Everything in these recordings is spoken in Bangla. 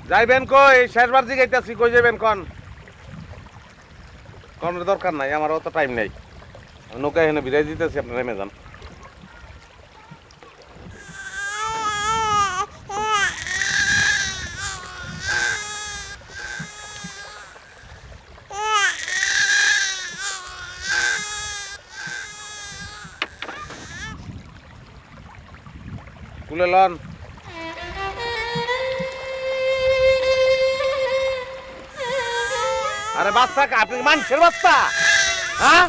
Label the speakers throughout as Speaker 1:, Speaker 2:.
Speaker 1: যাইবেন কই? শেষবার জিগাইতাছি কই যাবেন কোন? কোনের দরকার নাই, আমার অত টাইম নাই। নৌকা এখানে বিদায় দিতেছি, আপনারা নেমে যান। তুলে লন। আরে বাচ্চা আপনি মানুষের বাচ্চা, হ্যাঁ?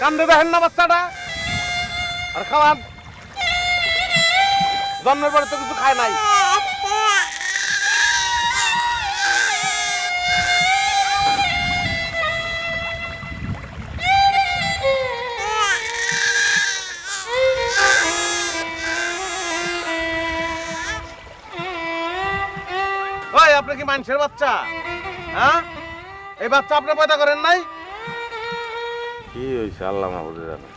Speaker 1: কান্দে দেখেন না বাচ্চাটা? আর খাওয়ান, জন্মের পরে তো কিছু খায় নাই। ওই আপনি কি মানুষের বাচ্চা? হ্যাঁ, এই বাচ্চা আপনি পয়দা করেন নাই? কি হয়েছে আল্লাহ মাহবুবে জানে,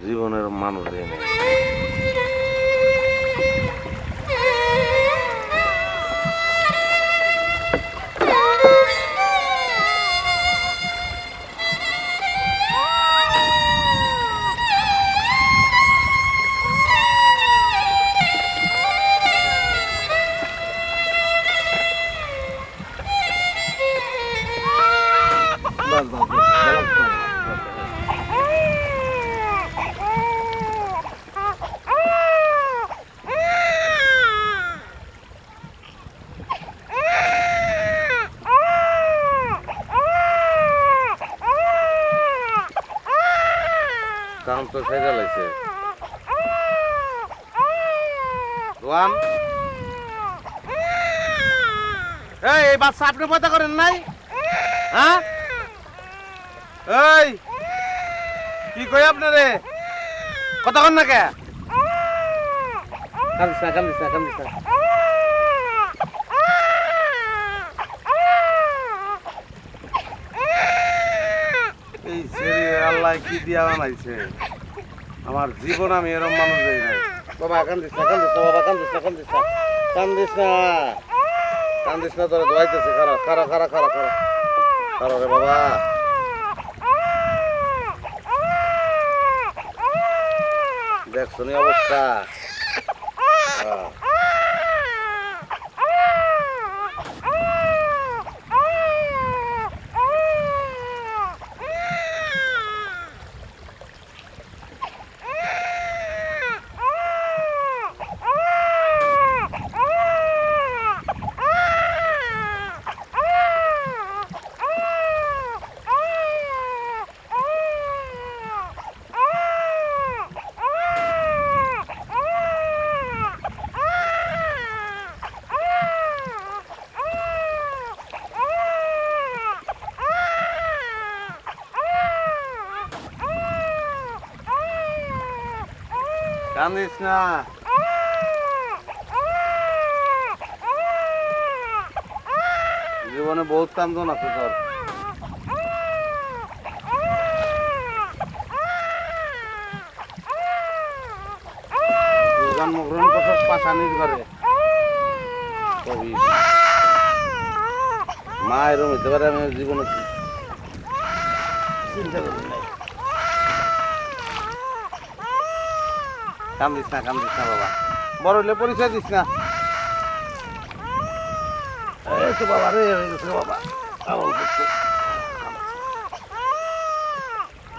Speaker 1: জীবনের মানুষ নেই। কাম তো ছেড়ে লাগছে। রোয়ান, এই বাচ্চা আপনি পয়দা করেন নাই? হ্যাঁ, এই কি কই আপনারে? কথা কন না কে? কান্দিস না, কান্দিস না, কান্দিস না। এই ছেলে আল্লাহ কি দিয়া বানাইছে, আমার জীবন আমি এরম মানুষ দেই নাই। বাবা কান্দিস না, কান্দিস না, বাবা কান্দিস না, কান্দিস না, কান্দিস না, কান্দিস না, তোরা দোয়াইতেছে। খারা খারা খারা খারা খারা খারা রে বাবা। দেখছো নি অবস্থা? কান্দিস না, জীবনে বহুত কান্দন আছে তোর। জন্মগ্রহণ করছিস পাশানির ঘরে, মা এরকম হইতে পারে আমি জীবনে চিন্তা করি নাই। কান্দিস না, কান্দিস না বাবা, বড় হইলে পরিচয় দিস না। এই তো বাবা রে, হয়ে গেছে বাবা,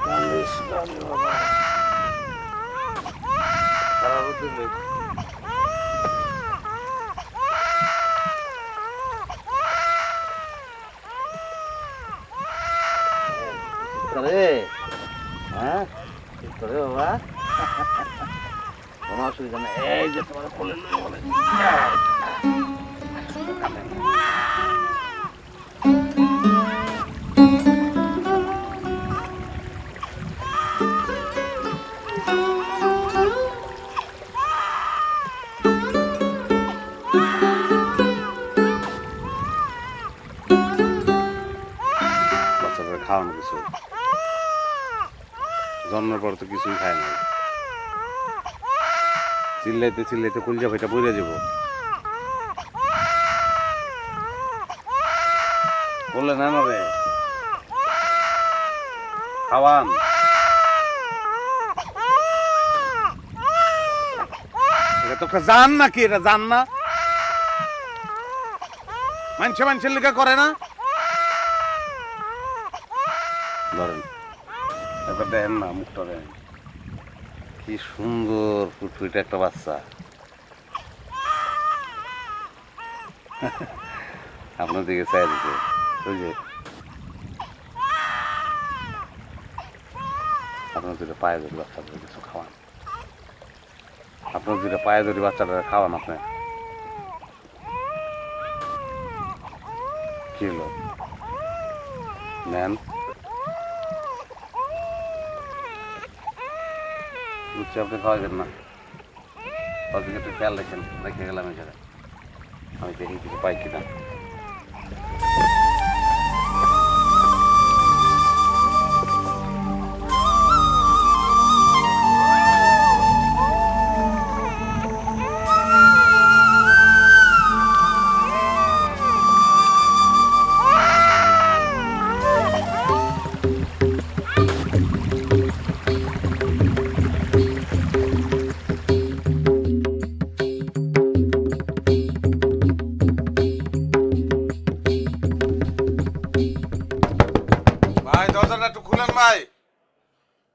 Speaker 1: কান্দিস বাবা, সারা বুদ্ধি নেই। হ্যাঁ ঠিক করে বাবা, কোনো অসুবিধা নেই। এই যে তোমার বলে বাচ্চাদের খাওয়ানো কিছু, জন্মের পর তো কিছুই খায় না, চিল্লাইতে চিল্লাইতে কলিজা ভাইটা বইরে যাব। বললেন না রে খাওয়ান। এটা তো জান নাকি? এটা জান না? মানুষের লিখা করে না? ধরেন এটা দেখেন না, মুখটা দেখেন কি সুন্দর ফুটফুটে একটা বাচ্চা। আপনার দিকে চাই দিচ্ছে ওই যে আপনার দুটো পায়ে ধরি বাচ্চাদের কিছু খাওয়ান। আপনার দুটো পায়ে ধরি বাচ্চাটা খাওয়ান। আপনি কি হলো নেন? বুঝছি আপনি খাওয়াবেন না, ওদিকে একটু খেয়াল রাখেন। রেখে গেলাম এই জায়গায়, আমি দেখি কিছু পাই কিনা।